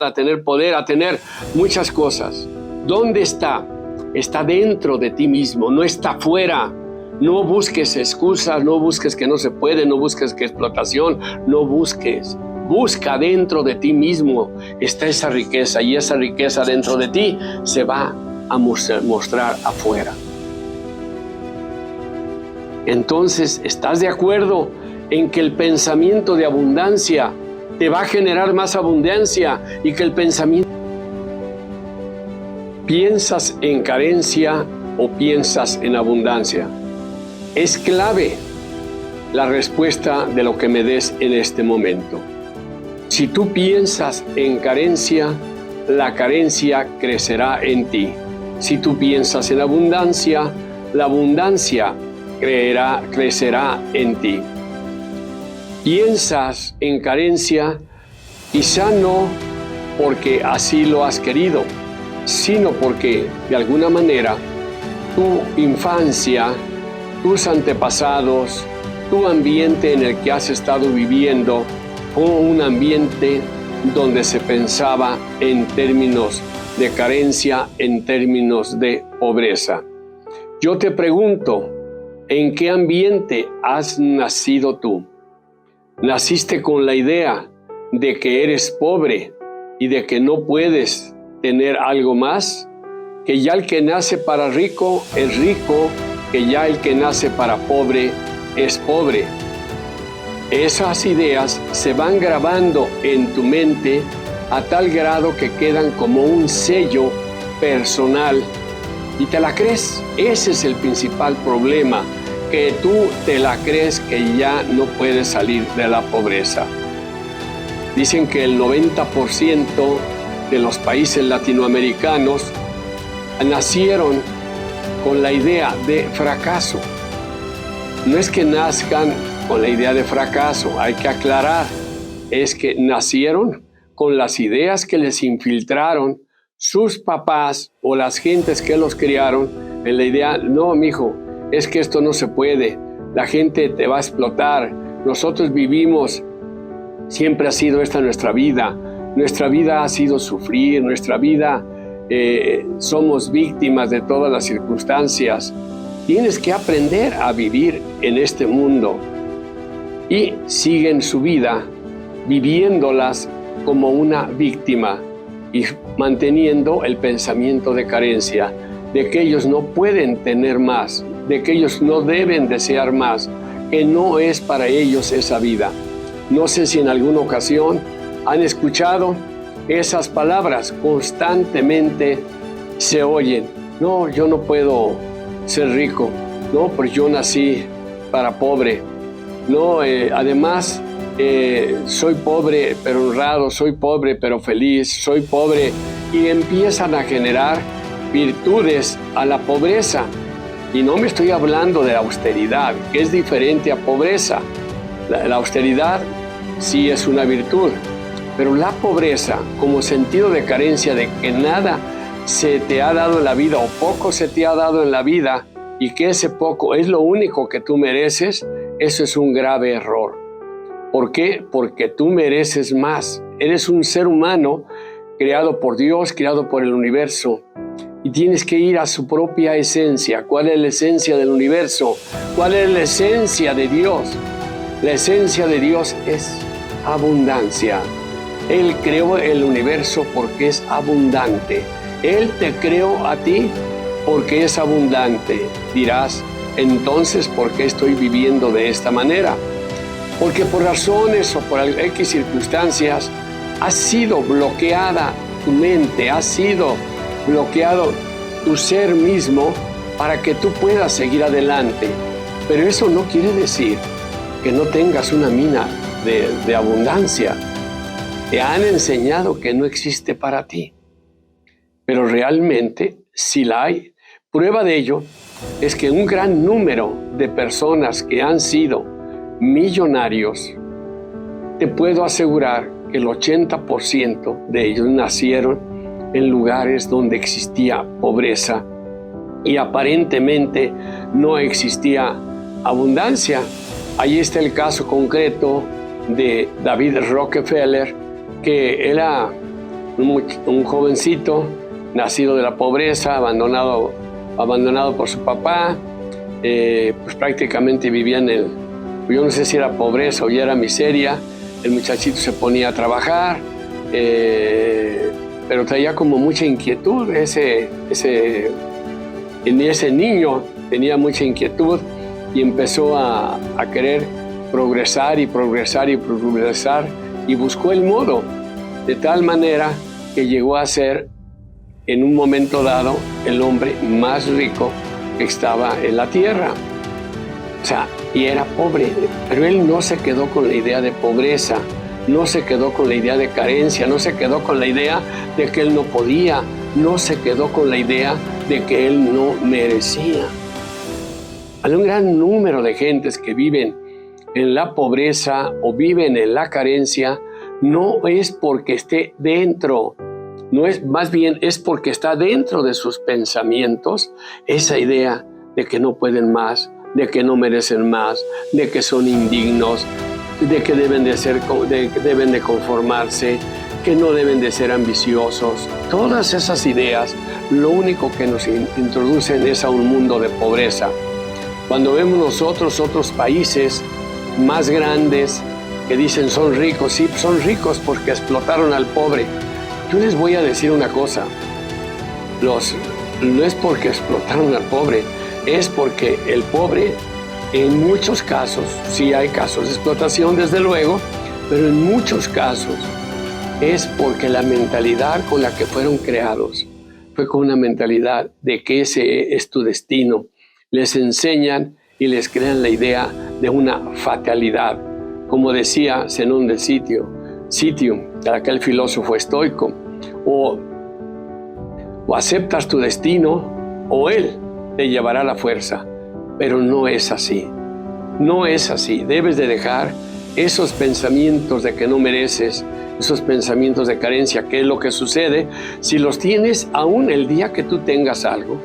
a tener poder, a tener muchas cosas. ¿Dónde está? Está dentro de ti mismo, no está fuera. No busques excusas, no busques que no se puede, no busques que explotación, no busques. Busca dentro de ti mismo, está esa riqueza, y esa riqueza dentro de ti se va a mostrar afuera. Entonces, ¿estás de acuerdo en que el pensamiento de abundancia te va a generar más abundancia y que el pensamiento... ¿Piensas en carencia o piensas en abundancia? Es clave la respuesta de lo que me des en este momento. Si tú piensas en carencia, la carencia crecerá en ti. Si tú piensas en abundancia, la abundancia crecerá en ti. Piensas en carencia, quizá no porque así lo has querido, sino porque de alguna manera tu infancia, tus antepasados, tu ambiente en el que has estado viviendo fue un ambiente donde se pensaba en términos de carencia, en términos de pobreza. Yo te pregunto, ¿en qué ambiente has nacido tú? ¿Naciste con la idea de que eres pobre y de que no puedes tener algo más? Que ya el que nace para rico es rico, que ya el que nace para pobre es pobre. Esas ideas se van grabando en tu mente a tal grado que quedan como un sello personal y te la crees. Ese es el principal problema, que tú te la crees que ya no puedes salir de la pobreza. Dicen que el 90% de los países latinoamericanos nacieron con la idea de fracaso. No es que nazcan con la idea de fracaso, hay que aclarar, es que nacieron con las ideas que les infiltraron sus papás o las gentes que los criaron en la idea, no, mijo, es que esto no se puede, la gente te va a explotar, nosotros vivimos, siempre ha sido esta nuestra vida ha sido sufrir, nuestra vida somos víctimas de todas las circunstancias. Tienes que aprender a vivir en este mundo y siguen su vida viviéndolas como una víctima y manteniendo el pensamiento de carencia, de que ellos no pueden tener más, de que ellos no deben desear más, que no es para ellos esa vida. No sé si en alguna ocasión han escuchado esas palabras, constantemente se oyen. No, yo no puedo ser rico, no, porque yo nací para pobre. No, además, soy pobre pero honrado, soy pobre pero feliz, soy pobre, y empiezan a generar virtudes a la pobreza. Y no me estoy hablando de la austeridad, que es diferente a pobreza. La austeridad sí es una virtud, pero la pobreza como sentido de carencia, de que nada se te ha dado en la vida o poco se te ha dado en la vida y que ese poco es lo único que tú mereces, eso es un grave error. ¿Por qué? Porque tú mereces más. Eres un ser humano creado por Dios, creado por el universo. Y tienes que ir a su propia esencia. ¿Cuál es la esencia del universo? ¿Cuál es la esencia de Dios? La esencia de Dios es abundancia. Él creó el universo porque es abundante. Él te creó a ti porque es abundante. Dirás, entonces, ¿por qué estoy viviendo de esta manera? Porque por razones o por X circunstancias ha sido bloqueada tu mente, ha sido bloqueado tu ser mismo para que tú puedas seguir adelante. Pero eso no quiere decir que no tengas una mina de abundancia. Te han enseñado que no existe para ti, pero realmente sí la hay. Prueba de ello es que un gran número de personas que han sido millonarios, te puedo asegurar que el 80% de ellos nacieron en lugares donde existía pobreza y aparentemente no existía abundancia. Ahí está el caso concreto de David Rockefeller, que era un jovencito nacido de la pobreza, abandonado por su papá, pues prácticamente vivía yo no sé si era pobreza o ya era miseria. El muchachito se ponía a trabajar, pero traía como mucha inquietud. Ese niño tenía mucha inquietud y empezó a querer progresar y buscó el modo, de tal manera que llegó a ser en un momento dado el hombre más rico que estaba en la tierra. O sea, y era pobre, pero él no se quedó con la idea de pobreza, no se quedó con la idea de carencia, no se quedó con la idea de que él no podía, no se quedó con la idea de que él no merecía. Hay un gran número de gentes que viven en la pobreza o viven en la carencia, no es porque esté dentro, más bien es porque está dentro de sus pensamientos esa idea de que no pueden más, de que no merecen más, de que son indignos, de que deben de conformarse, que no deben de ser ambiciosos. Todas esas ideas lo único que nos introducen es a un mundo de pobreza. Cuando vemos nosotros otros países más grandes que dicen son ricos, sí, son ricos porque explotaron al pobre. Yo les voy a decir una cosa, no es porque explotaron al pobre, es porque el pobre, en muchos casos, sí hay casos de explotación desde luego, pero en muchos casos es porque la mentalidad con la que fueron creados fue con una mentalidad de que ese es tu destino. Les enseñan y les crean la idea de una fatalidad. Como decía Zenón de Citium, aquel filósofo estoico, o aceptas tu destino o él te llevará a la fuerza, pero no es así, no es así. Debes de dejar esos pensamientos de que no mereces, esos pensamientos de carencia, que es lo que sucede si los tienes aún el día que tú tengas algo,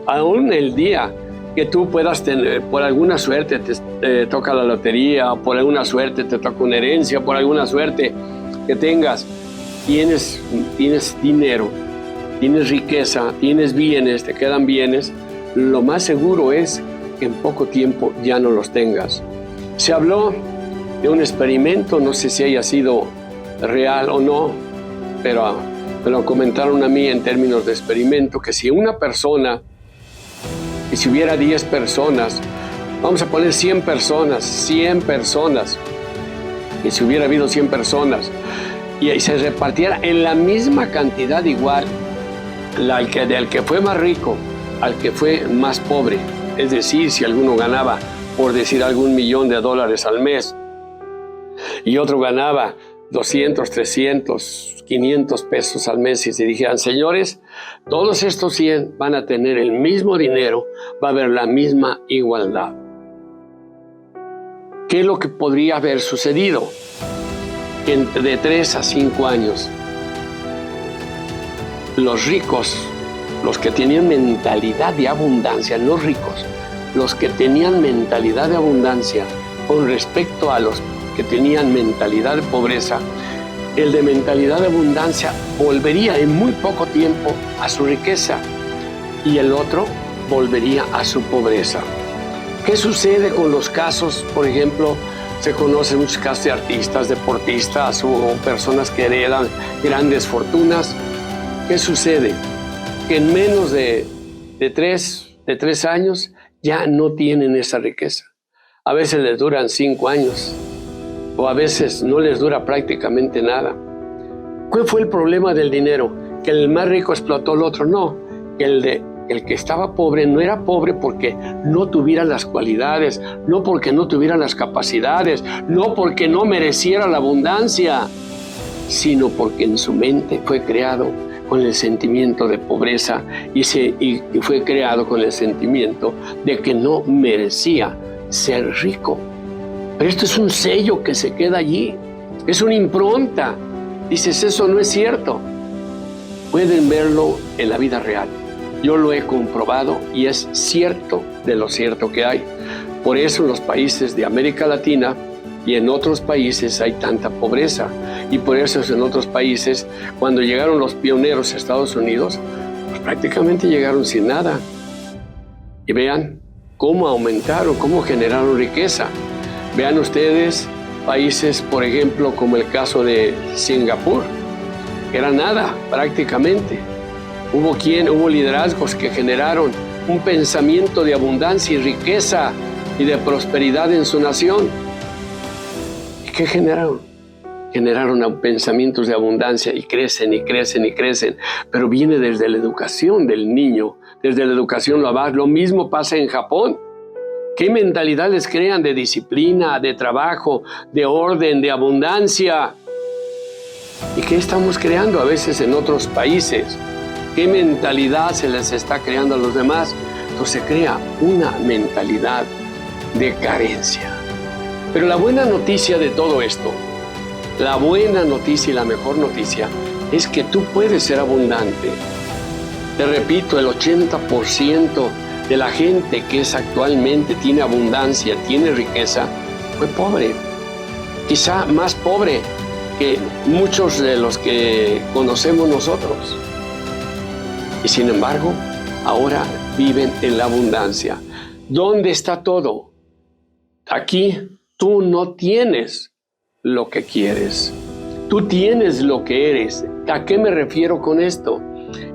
aún el día que tú puedas tener, por alguna suerte te toca la lotería, o por alguna suerte te toca una herencia, por alguna suerte que tienes dinero, tienes riqueza, tienes bienes, te quedan bienes, lo más seguro es que en poco tiempo ya no los tengas. Se habló de un experimento, no sé si haya sido real o no, pero me lo comentaron a mí en términos de experimento, que si una persona, y si hubiera 10 personas, vamos a poner 100 personas, y si hubiera habido 100 personas, y se repartiera en la misma cantidad igual, del que fue más rico al que fue más pobre, es decir, si alguno ganaba, por decir, algún $1,000,000 al mes, y otro ganaba 200, 300, 500 pesos al mes, y se dijeran, señores, todos estos 100 van a tener el mismo dinero, va a haber la misma igualdad. ¿Qué es lo que podría haber sucedido? De 3 a 5 años, los ricos, los que tenían mentalidad de abundancia, no ricos, los que tenían mentalidad de abundancia con respecto a los que tenían mentalidad de pobreza, el de mentalidad de abundancia volvería en muy poco tiempo a su riqueza y el otro volvería a su pobreza. ¿Qué sucede con los casos? Por ejemplo, se conocen muchos casos de artistas, deportistas o personas que heredan grandes fortunas. ¿Qué sucede? Que en menos de 3 años ya no tienen esa riqueza. A veces les duran 5 años o a veces no les dura prácticamente nada. ¿Cuál fue el problema del dinero? ¿Que el más rico explotó al otro? No, que el que estaba pobre no era pobre porque no tuviera las cualidades, no porque no tuviera las capacidades, no porque no mereciera la abundancia, sino porque en su mente fue creado con el sentimiento de pobreza y fue creado con el sentimiento de que no merecía ser rico. Pero esto es un sello que se queda allí, es una impronta. Dices, eso no es cierto. Pueden verlo en la vida real. Yo lo he comprobado y es cierto de lo cierto que hay. Por eso en los países de América Latina y en otros países hay tanta pobreza. Y por eso en otros países, cuando llegaron los pioneros a Estados Unidos, pues prácticamente llegaron sin nada. Y vean cómo aumentaron, cómo generaron riqueza. Vean ustedes países, por ejemplo, como el caso de Singapur, que era nada prácticamente. Hubo liderazgos que generaron un pensamiento de abundancia y riqueza y de prosperidad en su nación. ¿Y qué generaron? Generaron pensamientos de abundancia y crecen y crecen y crecen. Pero viene desde la educación del niño, desde la educación global. Lo mismo pasa en Japón. ¿Qué mentalidad les crean de disciplina, de trabajo, de orden, de abundancia? ¿Y qué estamos creando a veces en otros países? ¿Qué mentalidad se les está creando a los demás? Entonces se crea una mentalidad de carencia. Pero la buena noticia de todo esto, la buena noticia y la mejor noticia, es que tú puedes ser abundante. Te repito, el 80% de la gente que actualmente tiene abundancia, tiene riqueza, fue pobre. Quizá más pobre que muchos de los que conocemos nosotros. Y sin embargo, ahora viven en la abundancia. ¿Dónde está todo? Aquí tú no tienes lo que quieres. Tú tienes lo que eres. ¿A qué me refiero con esto?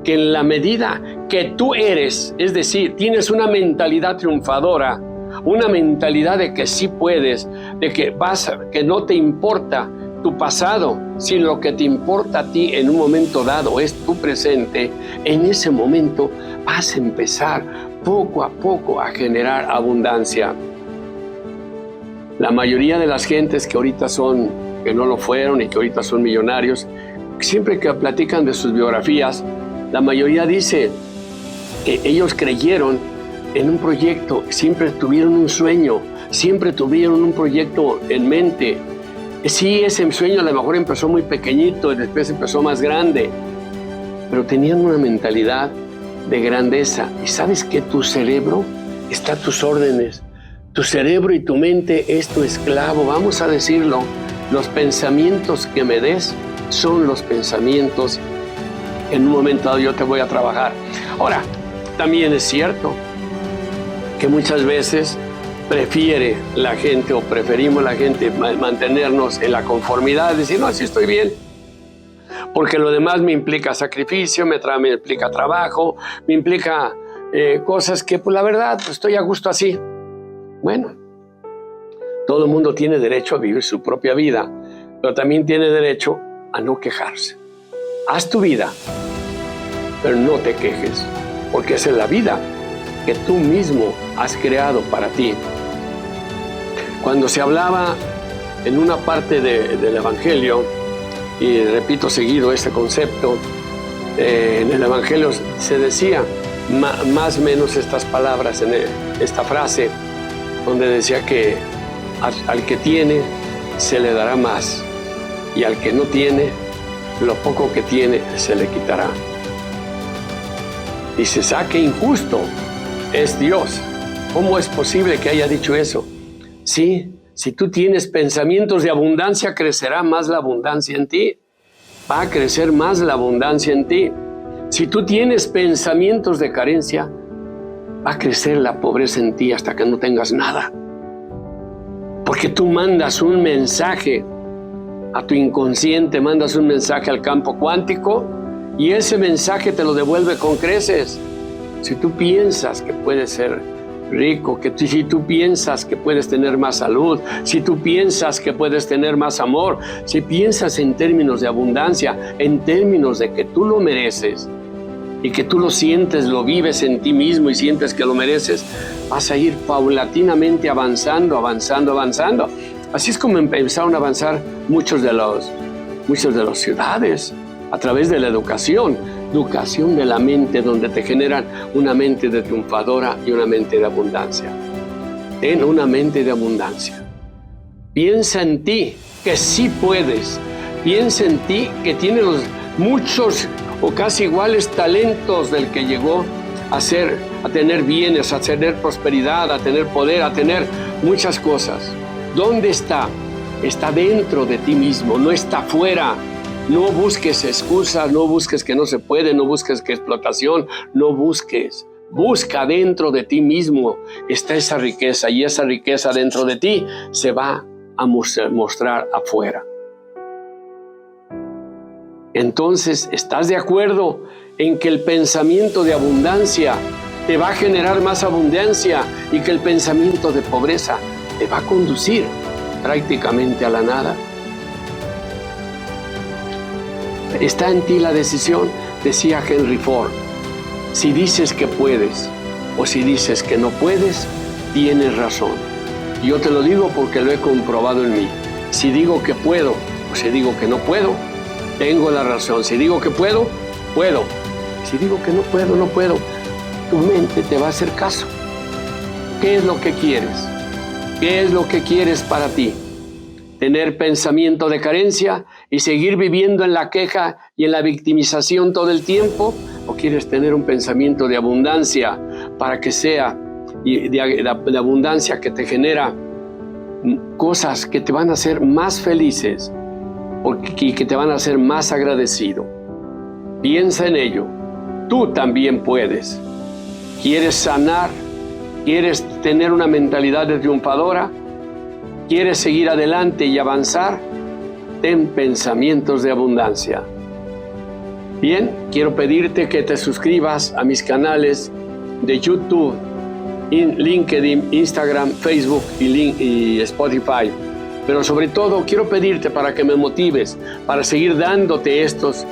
Que en la medida que tú eres, es decir, tienes una mentalidad triunfadora, una mentalidad de que sí puedes, de que no te importa tu pasado, sino lo que te importa a ti en un momento dado es tu presente, en ese momento vas a empezar poco a poco a generar abundancia. La mayoría de las gentes que ahorita que no lo fueron y que ahorita son millonarios, siempre que platican de sus biografías, la mayoría dice que ellos creyeron en un proyecto, siempre tuvieron un sueño, siempre tuvieron un proyecto en mente. Sí, ese sueño a lo mejor empezó muy pequeñito y después empezó más grande, pero tenían una mentalidad de grandeza. ¿Y sabes que tu cerebro está a tus órdenes? Tu cerebro y tu mente es tu esclavo, vamos a decirlo. Los pensamientos que me des son los pensamientos que en un momento dado yo te voy a trabajar. Ahora, también es cierto que muchas veces prefiere la gente o preferimos la gente mantenernos en la conformidad, decir, no, así estoy bien, porque lo demás me implica sacrificio, me implica trabajo, me implica cosas que, pues la verdad, pues, estoy a gusto así. Bueno, todo el mundo tiene derecho a vivir su propia vida, pero también tiene derecho a no quejarse. Haz tu vida, pero no te quejes, porque esa es la vida que tú mismo has creado para ti. Cuando se hablaba en una parte del Evangelio, y repito seguido este concepto, en el Evangelio se decía más o menos estas palabras, en esta frase, donde decía que al que tiene se le dará más, y al que no tiene, lo poco que tiene se le quitará. Dices, qué injusto es Dios. ¿Cómo es posible que haya dicho eso? Sí, si tú tienes pensamientos de abundancia, crecerá más la abundancia en ti. Va a crecer más la abundancia en ti. Si tú tienes pensamientos de carencia, va a crecer la pobreza en ti hasta que no tengas nada. Porque tú mandas un mensaje a tu inconsciente, mandas un mensaje al campo cuántico y ese mensaje te lo devuelve con creces. Si tú piensas que puedes ser rico, si tú piensas que puedes tener más salud, si tú piensas que puedes tener más amor, si piensas en términos de abundancia, en términos de que tú lo mereces y que tú lo sientes, lo vives en ti mismo y sientes que lo mereces, vas a ir paulatinamente avanzando. Así es como empezaron a avanzar muchos de las ciudades, a través de la educación de la mente, donde te generan una mente de triunfadora y una mente de abundancia. Ten una mente de abundancia. Piensa en ti, que sí puedes. Piensa en ti, que tienes muchos o casi iguales talentos del que llegó a tener bienes, a tener prosperidad, a tener poder, a tener muchas cosas. ¿Dónde está? está dentro de ti mismo, no está afuera. No busques excusas, no busques que no se puede, no busques que explotación, no busques. Busca dentro de ti mismo, está esa riqueza, y esa riqueza dentro de ti se va a mostrar afuera. Entonces, ¿estás de acuerdo en que el pensamiento de abundancia te va a generar más abundancia y que el pensamiento de pobreza te va a conducir prácticamente a la nada? Está en ti la decisión, decía Henry Ford. Si dices que puedes o si dices que no puedes, tienes razón. Yo te lo digo porque lo he comprobado en mí. Si digo que puedo o si digo que no puedo, tengo la razón. Si digo que puedo, puedo. Si digo que no puedo, no puedo. Tu mente te va a hacer caso. ¿Qué es lo que quieres? ¿Qué es lo que quieres para ti? ¿Tener pensamiento de carencia y seguir viviendo en la queja y en la victimización todo el tiempo? ¿O quieres tener un pensamiento de abundancia para que sea de abundancia que te genera cosas que te van a hacer más felices y que te van a hacer más agradecido? Piensa en ello. Tú también puedes. ¿Quieres sanar? ¿Quieres tener una mentalidad de triunfadora? ¿Quieres seguir adelante y avanzar? Ten pensamientos de abundancia. Bien, quiero pedirte que te suscribas a mis canales de YouTube, LinkedIn, Instagram, Facebook y Spotify. Pero sobre todo quiero pedirte para que me motives, para seguir dándote estos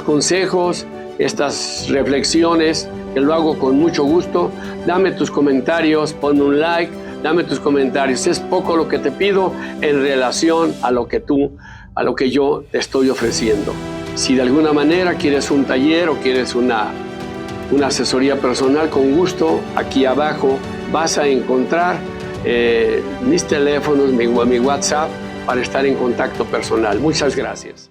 consejos, estas reflexiones, que lo hago con mucho gusto. Dame tus comentarios, ponme un like, dame tus comentarios. Es poco lo que te pido en relación a lo que yo te estoy ofreciendo. Si de alguna manera quieres un taller o quieres una asesoría personal, con gusto, aquí abajo vas a encontrar mis teléfonos, mi WhatsApp, para estar en contacto personal. Muchas gracias.